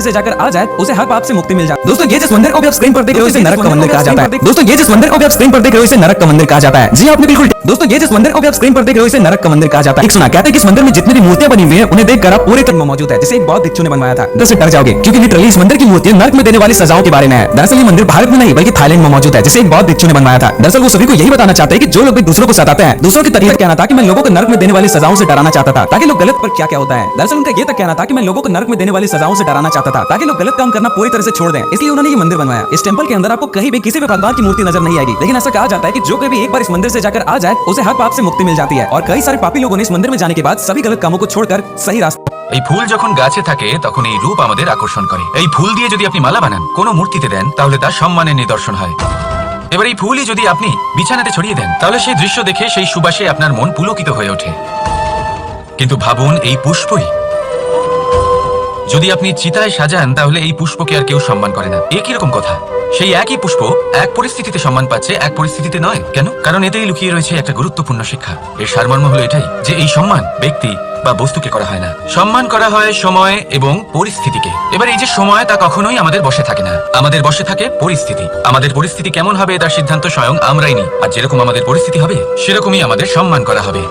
से जाकर आ जाए उसे हर पाप से मुक्ति मिल जाए। दोस्तों ये जिस मंदिर को भी आप स्क्रीन पर देख रहे हो इसे नरक का मंदिर कहा जाता है। दोस्तों ये जिस मंदिर को भी आप स्क्रीन पर देख रहे हो इसे नरक का मंदिर कहा जाता है। जी आपने बिल्कुल। दोस्तों ये जिस मंदिर को भी आप स्क्रीन पर देख रहे हो इसे नरक का मंदिर कहा जाता है। एक सुना कहते हैं कि इस मंदिर में जितनी भी मूर्तियां बनी हुई हैं उन्हें देखकर आप पूरे तन में मौजूद है, जिसे एक बौद्ध भिक्षु ने बनवाया था। दस से डर जाओगे क्योंकि लिटरली इस मंदिर की मूर्तियां नरक में देने वाली सजाओं के बारे में है। दरअसल ये मंदिर भारत में नहीं बल्कि थाईलैंड में मौजूद है, जिसे एक बौद्ध भिक्षु ने बनवाया था। दरअसल वो सभी को यही बताना चाहते हैं कि जो लोग भी दूसरों को सताते हैं, दूसरों की तरीका कहना था कि मैं लोगों को नरक में देने वाली सजाओं से डराना चाहता था ताकि लोग गलत पर क्या क्या होता है। दरअसल उनका ये तक कहना था कि मैं लोगों को नरक में देने वाली सजाओं से डराना चाहता था ताकि लोग गलत काम करना पूरी तरह से छोड़ दें। इसलिए उन्होंने ये मंदिर बनवाया। इस टेंपल के अंदर आपको कहीं भी किसी भी भगवान की मूर्ति नजर नहीं आएगी, लेकिन ऐसा कहा जाता है कि जो कोई भी एक बार इस मंदिर से जाकर आ जाए उसे हर पाप से मुक्ति मिल जाती है। और कई सारे पापी लोगों ने इस मंदिर में जाने के बाद सभी गलत कामों को छोड़कर सही रास्ते। এই ফুল যখন গাছে থাকে তখন এই রূপ আমাদের আকর্ষণ করে। এই ফুল দিয়ে যদি আপনি মালা বানান, কোনো মূর্তিতে দেন, তাহলে তার সম্মানের নিদর্শন হয়। এবার এই ফুলই যদি আপনি বিছানাতে ছড়িয়ে দেন, তাহলে সেই দৃশ্য দেখে সেই সুবাসে আপনার মন পুলকিত হয়ে ওঠে। কিন্তু ভাবুন এই পুষ্পই যদি আপনি চিতায় সাজান, তাহলে এই পুষ্পকে আর কেউ সম্মান করে না। একই রকম কথা, সেই একই পুষ্প এক পরিস্থিতিতে সম্মান পাচ্ছে, এক পরিস্থিতিতে নয়। কেন? কারণ এতেই লুকিয়ে রয়েছে একটা গুরুত্বপূর্ণ শিক্ষা। এর সারমর্ম হলো এটাই যে এই সম্মান ব্যক্তি বা বস্তুকে করা হয় না, সম্মান করা হয় সময় এবং পরিস্থিতিকে। এবার এই যে সময়, তা কখনোই আমাদের বশে থাকে না, আমাদের বশে থাকে পরিস্থিতি। আমাদের পরিস্থিতি কেমন হবে তার সিদ্ধান্ত স্বয়ং আমরাই নিই, আর যেরকম আমাদের পরিস্থিতি হবে সেরকমই আমাদের সম্মান করা হবে।